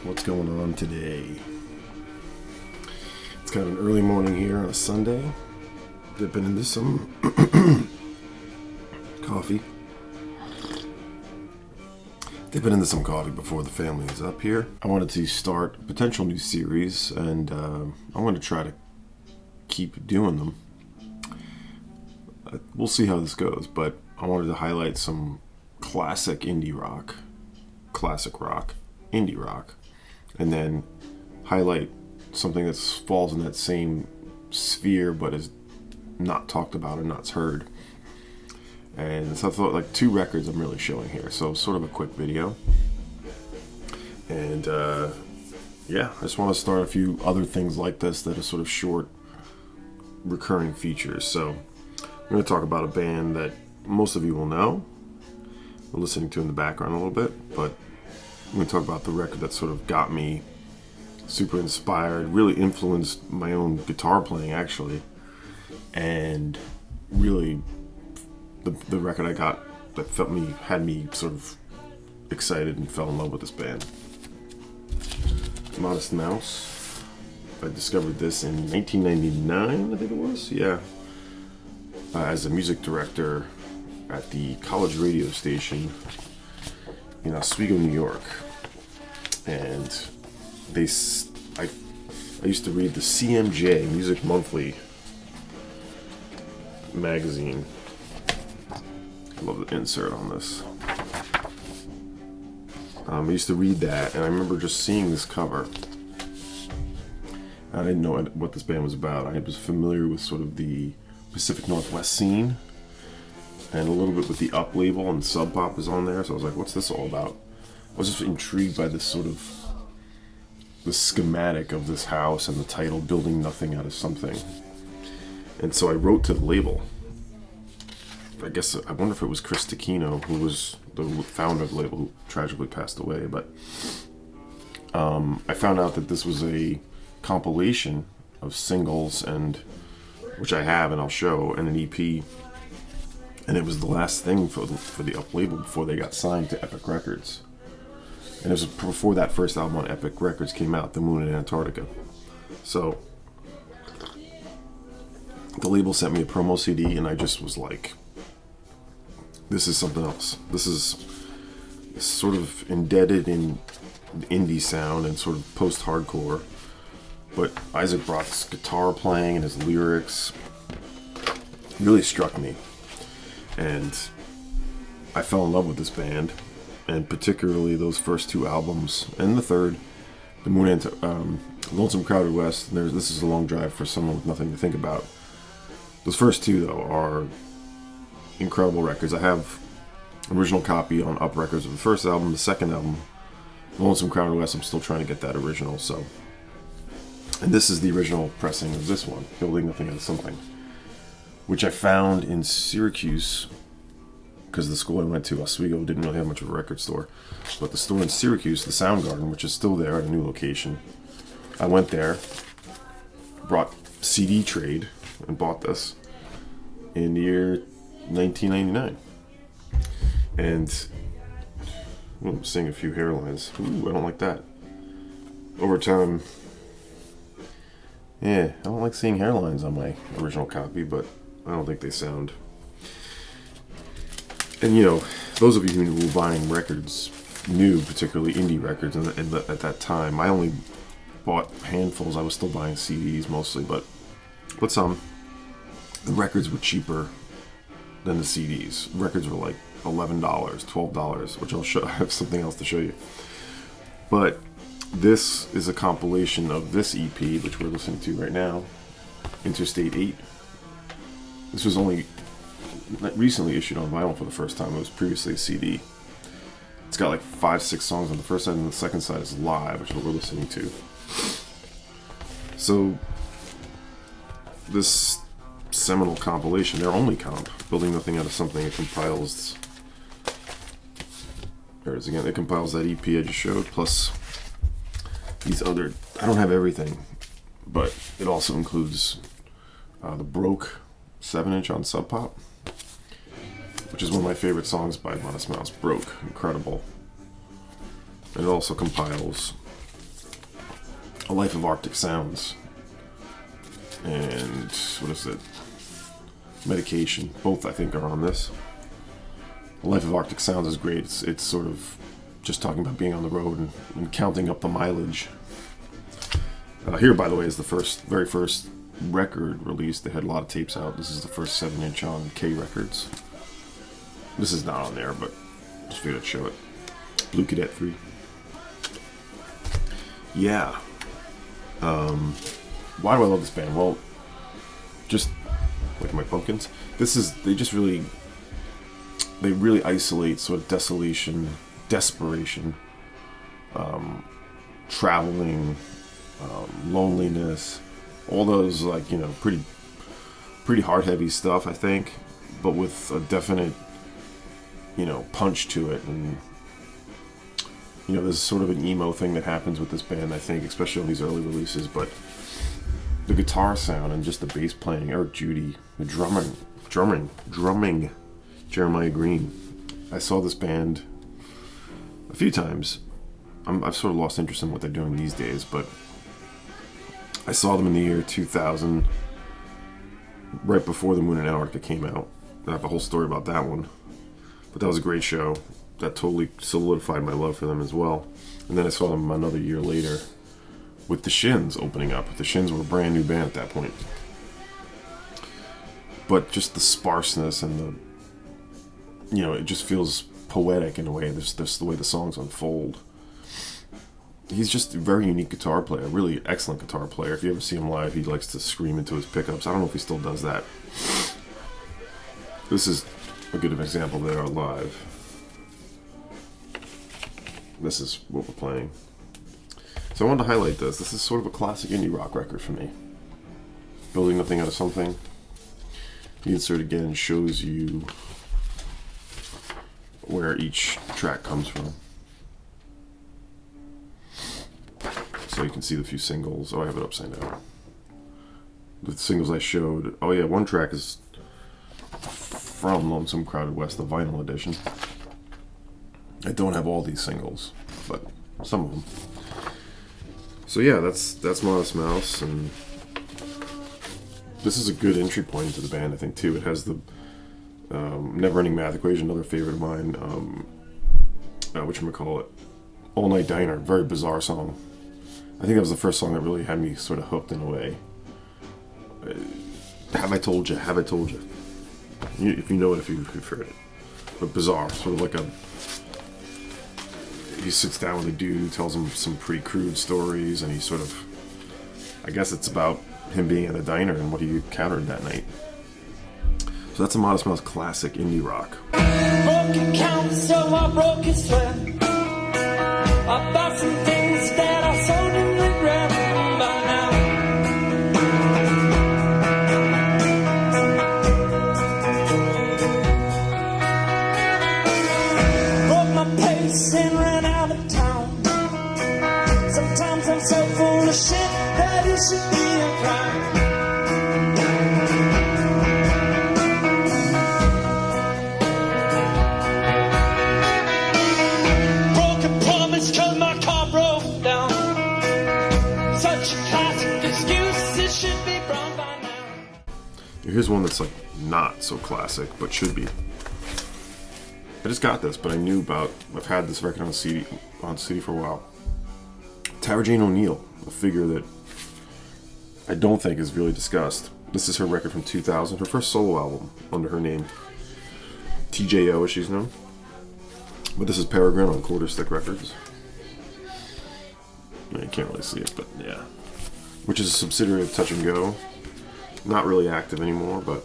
what's going on today? It's kind of an early morning here on a Sunday. Dipping into some coffee. Dipping into some coffee before the family is up here. I wanted to start a potential new series, and I'm going to try to keep doing them. We'll see how this goes, but I wanted to highlight some classic indie rock, indie rock, and then highlight something that falls in that same sphere but is not talked about and not heard. And so I thought, like, 2 records I'm really showing here, so sort of a quick video. And I just want to start a few other things like this that are sort of short recurring features. So I'm going to talk about a band that most of you will know, we're listening to in the background a little bit, but I'm going to talk about the record that sort of got me super inspired, really influenced my own guitar playing actually, and really the record I got that had me sort of excited and fell in love with this band. Modest Mouse. I discovered this in 1999, I think it was, as a music director at the college radio station in Oswego, New York. And I used to read the CMJ, Music Monthly magazine. I love the insert on this. I used to read that, and I remember just seeing this cover. I didn't know what this band was about. I was familiar with sort of the Pacific Northwest scene, and a little bit with the Up label, and Sub Pop is on there, so I was like, what's this all about? I was just intrigued by this sort of the schematic of this house and the title, Building Nothing Out of Something. And so I wrote to the label. I wonder if it was Chris Taquino, who was the founder of the label, who tragically passed away, but I found out that this was a compilation of singles, and which I have and I'll show, and an EP, and it was the last thing for the Up label before they got signed to Epic Records. And it was before that first album on Epic Records came out, The Moon in Antarctica. So the label sent me a promo CD, and I just was like, this is something else. This is sort of indebted in indie sound and sort of post-hardcore. But Isaac Brock's guitar playing and his lyrics really struck me. And I fell in love with this band, and particularly those first 2 albums, and the third, The Moon and Lonesome Crowded West. This is a long drive for someone with nothing to think about. Those first 2, though, are incredible records. I have an original copy on Up Records of the first album. The second album, Lonesome Crowded West, I'm still trying to get that original. So, and this is the original pressing of this one, Building Nothing Out of Something, which I found in Syracuse, because the school I went to, Oswego, didn't really have much of a record store. But the store in Syracuse, the Soundgarden, which is still there at a new location, I went there, brought CD trade, and bought this in the year 1999. And I'm seeing a few hairlines. Ooh, I don't like that. Over time, I don't like seeing hairlines on my original copy, but I don't think they sound. And those of you who were buying records, new, particularly indie records, and at that time, I only bought handfuls. I was still buying CDs mostly, but some. The records were cheaper than the CDs. Records were like $11, $12, which I'll show. I have something else to show you. But this is a compilation of this EP, which we're listening to right now, Interstate 8. This was only recently issued on vinyl for the first time. It was previously a CD. It's got like 5-6 songs on the first side, and the second side is live, which is what we're listening to. So this seminal compilation, their only comp, Building Nothing Out of Something, it compiles, there it is again, it compiles that EP I just showed, plus these other, I don't have everything, but it also includes the Broke 7-inch on Sub Pop, which is one of my favorite songs by Modest Mouse. Broke, incredible. And it also compiles A Life of Arctic Sounds, and what is it? Medication. Both, I think, are on this. A Life of Arctic Sounds is great. It's sort of just talking about being on the road and counting up the mileage. Here, by the way, is the very first record released. They had a lot of tapes out. This is the first 7-inch on K Records. This is not on there, but just figured I'd show it. Blue Cadet 3. Yeah. Why do I love this band? Well, just like my pumpkins. They really isolate sort of desolation, desperation, traveling, loneliness, all those, like, you know, pretty hard heavy stuff, I think, but with a definite, you know, punch to it. And you know, there's sort of an emo thing that happens with this band, I think, especially on these early releases, but the guitar sound and just the bass playing, Eric Judy, the drumming, Jeremiah Green. I saw this band a few times. I've sort of lost interest in what they're doing these days, but I saw them in the year 2000, right before The Moon and Antarctica came out. I have a whole story about that one, but that was a great show. That totally solidified my love for them as well. And then I saw them another year later with the Shins opening up. The Shins were a brand new band at that point. But just the sparseness and the, you know, it just feels poetic in a way. This the way the songs unfold. He's just a very unique guitar player, a really excellent guitar player. If you ever see him live, he likes to scream into his pickups. I don't know if he still does that. This is a good example there live. This is what we're playing. So I wanted to highlight this. This is sort of a classic indie rock record for me. Building nothing out of something. The insert again shows you where each track comes from. So you can see the few singles. Oh, I have it upside down. The singles I showed. Oh yeah, one track is from Lonesome Crowded West, the vinyl edition. I don't have all these singles, but some of them. So yeah, that's Modest Mouse, and this is a good entry point into the band, I think, too. It has the Never Ending Math Equation, another favorite of mine. Whatchamacallit? All Night Diner, very bizarre song. I think that was the first song that really had me sort of hooked in a way. Have I Told You? Have I Told You? If you know it, if you've heard it. But bizarre, sort of like a... He sits down with a dude who tells him some pretty crude stories, and he sort of... I guess it's about him being at a diner and what he encountered that night. So that's a Modest Mouse classic indie rock. Broken count, so I broke his sweat. I bought some things that I sold in regret by now. Broke my pace and ran out of town. Sometimes I'm so full of shit that it should be a crime. Here's one that's like not so classic, but should be. I just got this, but I knew about. I've had this record on CD for a while. Tara Jane O'Neill, a figure that I don't think is really discussed. This is her record from 2000, her first solo album under her name, TJO as she's known. But this is Peregrine on Quarter Stick Records. You can't really see it, but yeah. Which is a subsidiary of Touch and Go. Not really active anymore, but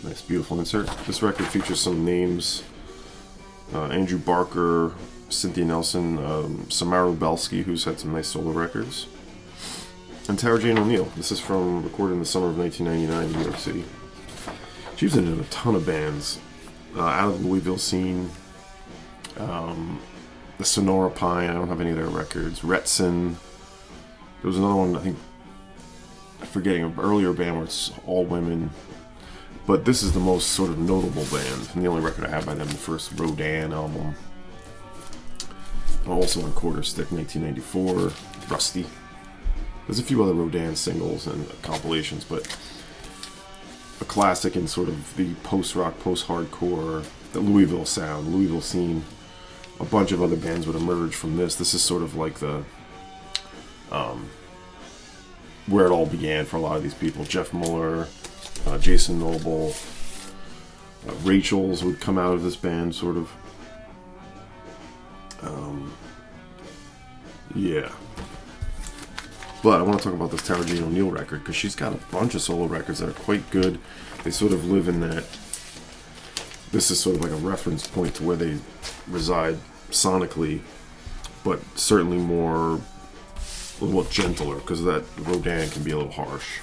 nice, beautiful insert. This record features some names: Andrew Barker, Cynthia Nelson, Samara Belsky, who's had some nice solo records, and Tara Jane O'Neill. This is from recorded in the summer of 1999 in New York City. She was in a ton of bands, out of the Louisville scene. The Sonora Pine, I don't have any of their records. Retson. There was another one, I think, I'm forgetting, an earlier band where it's all women. But this is the most sort of notable band, and the only record I have by them, the first Rodan album. Also on Quarter Stick, 1994, Rusty. There's a few other Rodin singles and compilations, but a classic in sort of the post-rock, post-hardcore, the Louisville sound, Louisville scene. A bunch of other bands would emerge from this. This is sort of like the where it all began for a lot of these people. Jeff Muller, Jason Noble, Rachel's would come out of this band, sort of. Yeah. But I want to talk about this Tara Jane O'Neill record, because she's got a bunch of solo records that are quite good. They sort of live in that. This is sort of like a reference point to where they reside sonically, but certainly more, a little gentler, because that Rodin can be a little harsh.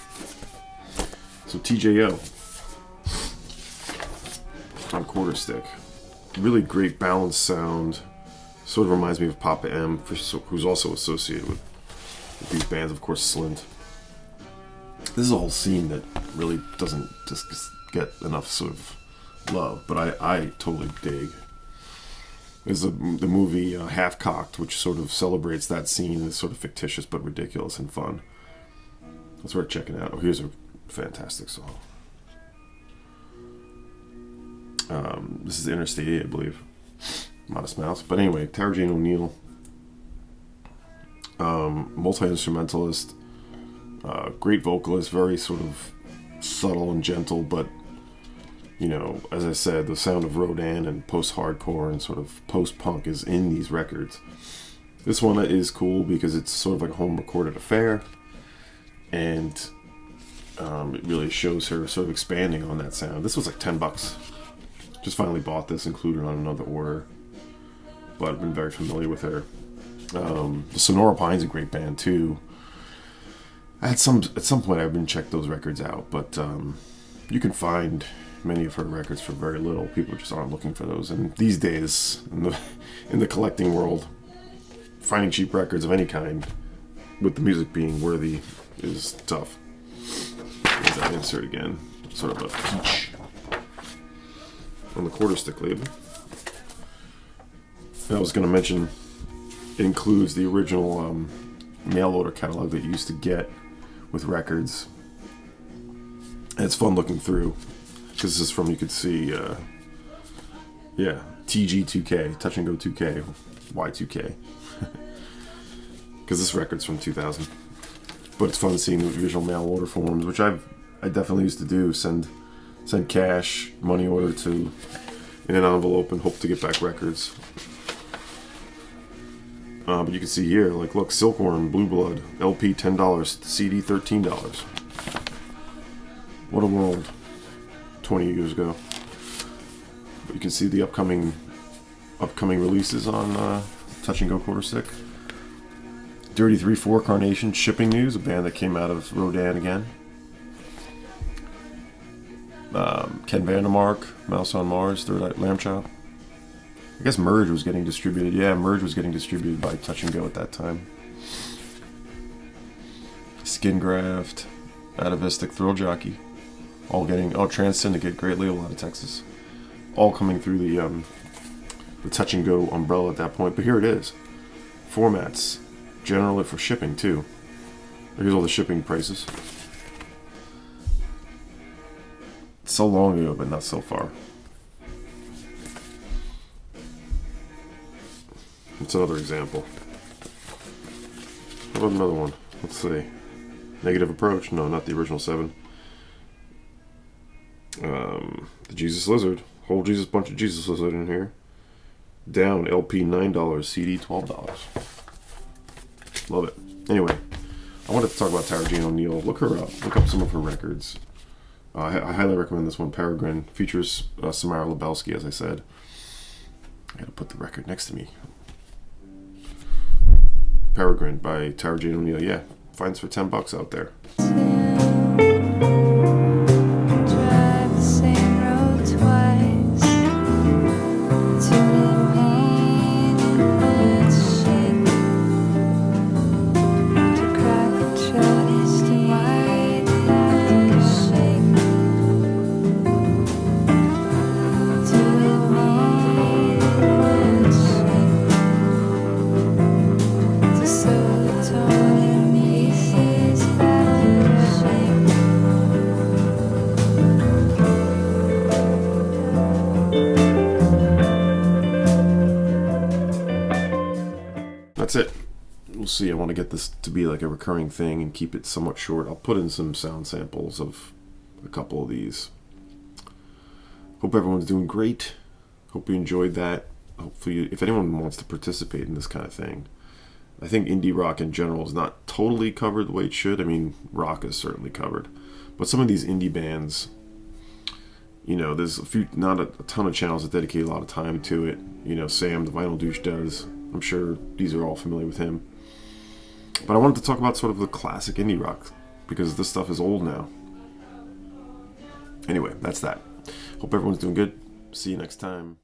So TJO on Quarter Stick, really great balanced sound. Sort of reminds me of Papa M, who's also associated with these bands, of course. Slint. This is a whole scene that really doesn't just get enough sort of love, but I totally dig. There's the movie Half Cocked, which sort of celebrates that scene. It's sort of fictitious but ridiculous and fun. That's worth checking out. Oh, here's a fantastic song. This is Interstate 8, I believe. Modest Mouse. But anyway, Tara Jane O'Neill, multi-instrumentalist, great vocalist, very sort of subtle and gentle, but, you know, as I said, the sound of Rodin and post-hardcore and sort of post-punk is in these records. This one is cool because it's sort of like a home-recorded affair, and it really shows her sort of expanding on that sound. This was like $10. Just finally bought this, included on another order, but I've been very familiar with her. The Sonora Pine's a great band too. At some point I've been checked those records out, but you can find many of her records for very little. People just aren't looking for those, and these days in the collecting world, finding cheap records of any kind with the music being worthy is tough. Here's that insert again, sort of a peach on the Quarter Stick label. And I was going to mention, it includes the original mail order catalog that you used to get with records. And it's fun looking through, because this is from, you could see, TG2K, Touch and Go 2K, Y2K. Because this record's from 2000. But it's fun seeing the original mail order forms, which I definitely used to do. Send cash, money order to in an envelope and hope to get back records. But you can see here, like, look, Silkworm, Blue Blood, LP $10, CD $13. What a world 20 years ago. But you can see the upcoming releases on Touch and Go Quarter Stick. Dirty 3-4 Carnation, Shipping News, a band that came out of Rodin again. Ken Vandermark, Mouse on Mars, Third Eye Lamb Chop. I guess Merge was getting distributed. Yeah, Merge was getting distributed by Touch and Go at that time. Skin Graft, Atavistic, Thrill Jockey, Trans Syndicate, great label out of Texas. All coming through the Touch and Go umbrella at that point. But here it is. Formats, generally for shipping too. Here's all the shipping prices. So long ago, but not so far. It's another example. How about another one? Let's see. Negative Approach. No, not the original 7. The Jesus Lizard. Whole Jesus bunch of Jesus Lizard in here. Down, LP $9, CD $12. Love it. Anyway, I wanted to talk about Tara Jane O'Neill. Look her up. Look up some of her records. I highly recommend this one. Peregrine features Samara Lebelski, as I said. I gotta put the record next to me. Peregrine by Tara Jane O'Neill. Yeah, finds for $10 out there. that's it. We'll see. I want to get this to be like a recurring thing and keep it somewhat short. I'll put in some sound samples of a couple of these. Hope everyone's doing great. Hope you enjoyed that. Hopefully, if anyone wants to participate in this kind of thing, I think indie rock in general is not totally covered the way it should. I mean, rock is certainly covered, but some of these indie bands, you know, there's not a ton of channels that dedicate a lot of time to it. You know, Sam, the Vinyl Douche, does. I'm sure these are all familiar with him. But I wanted to talk about sort of the classic indie rock, because this stuff is old now. Anyway, that's that. Hope everyone's doing good. See you next time.